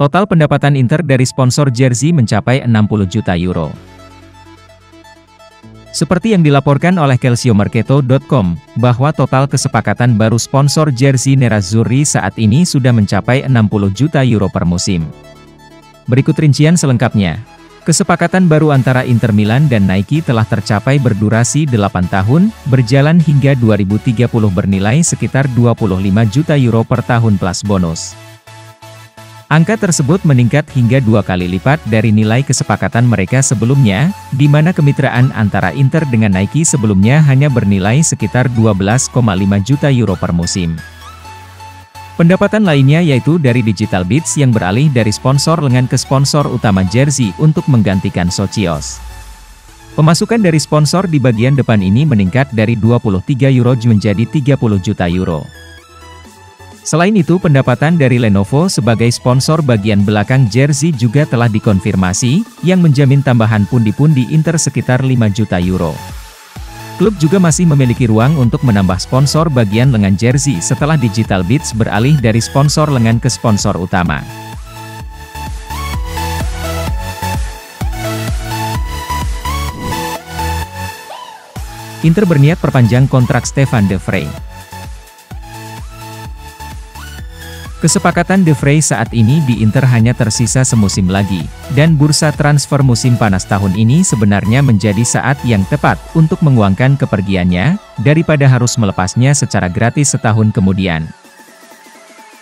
Total pendapatan Inter dari sponsor jersey mencapai 60 juta euro. Seperti yang dilaporkan oleh calciomercato.com, bahwa total kesepakatan baru sponsor jersey Nerazzurri saat ini sudah mencapai 60 juta euro per musim. Berikut rincian selengkapnya. Kesepakatan baru antara Inter Milan dan Nike telah tercapai berdurasi 8 tahun, berjalan hingga 2030 bernilai sekitar 25 juta euro per tahun plus bonus. Angka tersebut meningkat hingga 2 kali lipat dari nilai kesepakatan mereka sebelumnya, di mana kemitraan antara Inter dengan Nike sebelumnya hanya bernilai sekitar 12,5 juta euro per musim. Pendapatan lainnya yaitu dari Digital Beats yang beralih dari sponsor lengan ke sponsor utama jersey untuk menggantikan Socios. Pemasukan dari sponsor di bagian depan ini meningkat dari 23 euro menjadi 30 juta euro. Selain itu, pendapatan dari Lenovo sebagai sponsor bagian belakang jersey juga telah dikonfirmasi, yang menjamin tambahan pundi-pundi Inter sekitar 5 juta euro. Klub juga masih memiliki ruang untuk menambah sponsor bagian lengan jersey setelah Digital Beats beralih dari sponsor lengan ke sponsor utama. Inter berniat perpanjang kontrak Stefan De Vrij. Kesepakatan De Vrij saat ini di Inter hanya tersisa semusim lagi, dan bursa transfer musim panas tahun ini sebenarnya menjadi saat yang tepat untuk menguangkan kepergiannya, daripada harus melepasnya secara gratis setahun kemudian.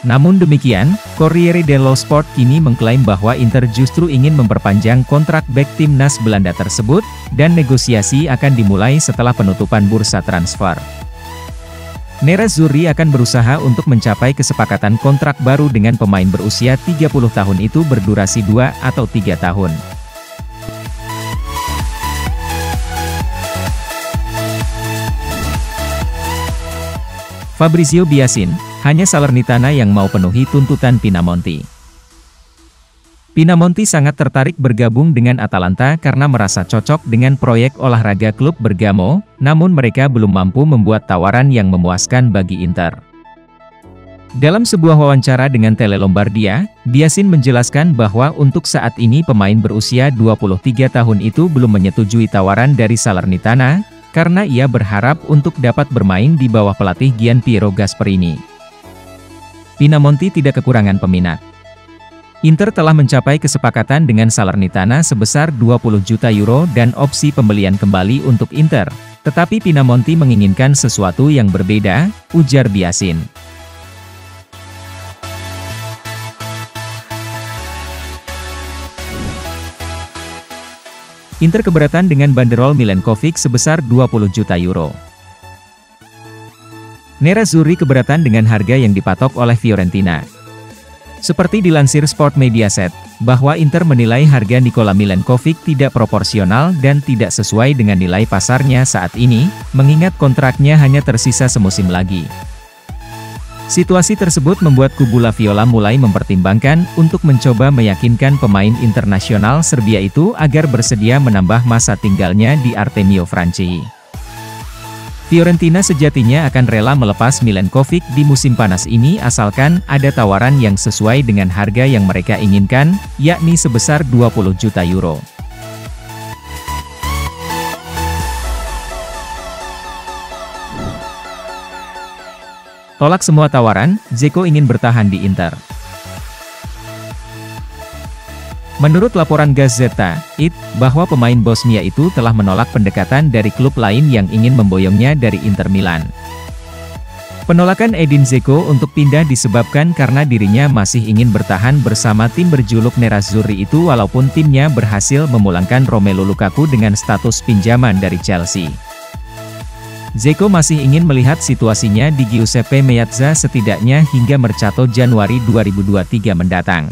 Namun demikian, Corriere dello Sport kini mengklaim bahwa Inter justru ingin memperpanjang kontrak bek timnas Belanda tersebut, dan negosiasi akan dimulai setelah penutupan bursa transfer. Nerazzurri akan berusaha untuk mencapai kesepakatan kontrak baru dengan pemain berusia 30 tahun itu berdurasi 2 atau 3 tahun. Fabrizio Biasin, hanya Salernitana yang mau penuhi tuntutan Pinamonti. Pinamonti sangat tertarik bergabung dengan Atalanta karena merasa cocok dengan proyek olahraga klub Bergamo, namun mereka belum mampu membuat tawaran yang memuaskan bagi Inter. Dalam sebuah wawancara dengan Tele Lombardia, Biasin menjelaskan bahwa untuk saat ini pemain berusia 23 tahun itu belum menyetujui tawaran dari Salernitana, karena ia berharap untuk dapat bermain di bawah pelatih Gianpiero Gasperini. Pinamonti tidak kekurangan peminat. Inter telah mencapai kesepakatan dengan Salernitana sebesar 20 juta euro dan opsi pembelian kembali untuk Inter, tetapi Pinamonti menginginkan sesuatu yang berbeda, ujar Biasin. Inter keberatan dengan banderol Milenkovic sebesar 20 juta euro. Nerazzurri keberatan dengan harga yang dipatok oleh Fiorentina. Seperti dilansir Sport Mediaset, bahwa Inter menilai harga Nikola Milenkovic tidak proporsional dan tidak sesuai dengan nilai pasarnya saat ini, mengingat kontraknya hanya tersisa semusim lagi. Situasi tersebut membuat kubu La Viola mulai mempertimbangkan untuk mencoba meyakinkan pemain internasional Serbia itu agar bersedia menambah masa tinggalnya di Artemio Franchi. Fiorentina sejatinya akan rela melepas Milenkovic di musim panas ini asalkan ada tawaran yang sesuai dengan harga yang mereka inginkan, yakni sebesar 20 juta euro. Tolak semua tawaran, Dzeko ingin bertahan di Inter. Menurut laporan Gazzetta It, bahwa pemain Bosnia itu telah menolak pendekatan dari klub lain yang ingin memboyongnya dari Inter Milan. Penolakan Edin Dzeko untuk pindah disebabkan karena dirinya masih ingin bertahan bersama tim berjuluk Nerazzurri itu walaupun timnya berhasil memulangkan Romelu Lukaku dengan status pinjaman dari Chelsea. Dzeko masih ingin melihat situasinya di Giuseppe Meazza setidaknya hingga Mercato Januari 2023 mendatang.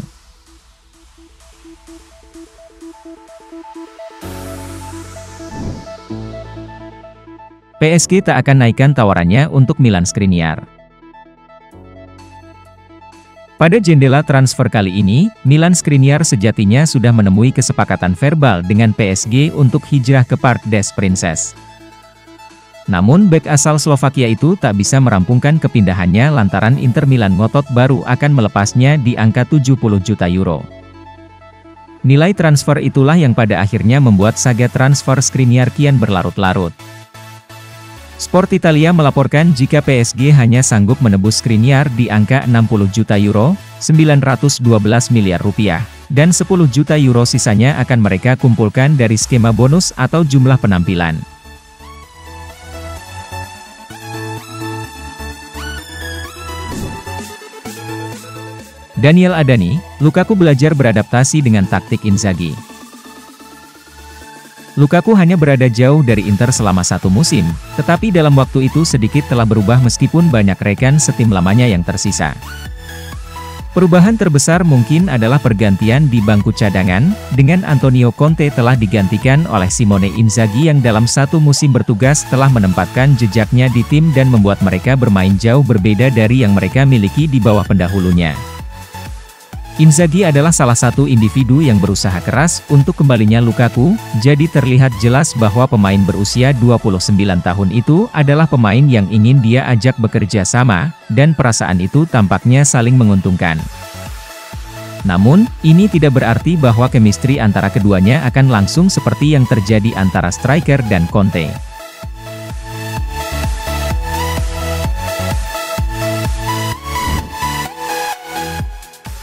PSG tak akan naikkan tawarannya untuk Milan Skriniar. Pada jendela transfer kali ini, Milan Skriniar sejatinya sudah menemui kesepakatan verbal dengan PSG untuk hijrah ke Parc des Princes. Namun bek asal Slovakia itu tak bisa merampungkan kepindahannya lantaran Inter Milan ngotot baru akan melepasnya di angka 70 juta euro. Nilai transfer itulah yang pada akhirnya membuat saga transfer Skriniar kian berlarut-larut. Sport Italia melaporkan jika PSG hanya sanggup menebus Skriniar di angka 60 juta euro, 912 miliar rupiah, dan 10 juta euro sisanya akan mereka kumpulkan dari skema bonus atau jumlah penampilan. Daniel Adani, Lukaku belajar beradaptasi dengan taktik Inzaghi. Lukaku hanya berada jauh dari Inter selama 1 musim, tetapi dalam waktu itu sedikit telah berubah meskipun banyak rekan setim lamanya yang tersisa. Perubahan terbesar mungkin adalah pergantian di bangku cadangan, dengan Antonio Conte telah digantikan oleh Simone Inzaghi yang dalam 1 musim bertugas telah menempatkan jejaknya di tim dan membuat mereka bermain jauh berbeda dari yang mereka miliki di bawah pendahulunya. Inzaghi adalah salah satu individu yang berusaha keras untuk kembalinya Lukaku, jadi terlihat jelas bahwa pemain berusia 29 tahun itu adalah pemain yang ingin dia ajak bekerja sama, dan perasaan itu tampaknya saling menguntungkan. Namun, ini tidak berarti bahwa chemistry antara keduanya akan langsung seperti yang terjadi antara striker dan Conte.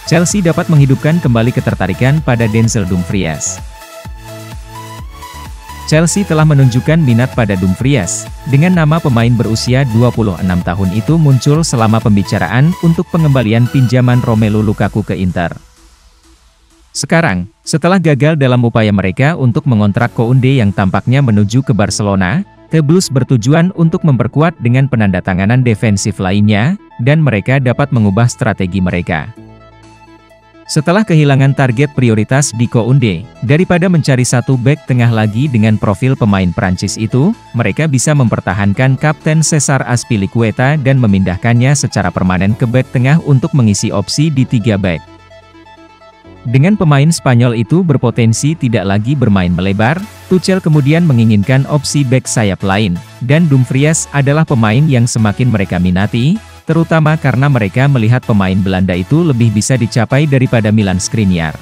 Chelsea dapat menghidupkan kembali ketertarikan pada Denzel Dumfries. Chelsea telah menunjukkan minat pada Dumfries, dengan nama pemain berusia 26 tahun itu muncul selama pembicaraan untuk pengembalian pinjaman Romelu Lukaku ke Inter. Sekarang, setelah gagal dalam upaya mereka untuk mengontrak Kounde yang tampaknya menuju ke Barcelona, The Blues bertujuan untuk memperkuat dengan penandatanganan defensif lainnya, dan mereka dapat mengubah strategi mereka. Setelah kehilangan target prioritas di Kounde, daripada mencari satu bek tengah lagi dengan profil pemain Prancis itu, mereka bisa mempertahankan Kapten Cesar Azpilicueta dan memindahkannya secara permanen ke bek tengah untuk mengisi opsi di 3 bek. Dengan pemain Spanyol itu berpotensi tidak lagi bermain melebar, Tuchel kemudian menginginkan opsi bek sayap lain, dan Dumfries adalah pemain yang semakin mereka minati, terutama karena mereka melihat pemain Belanda itu lebih bisa dicapai daripada Milan Skriniar.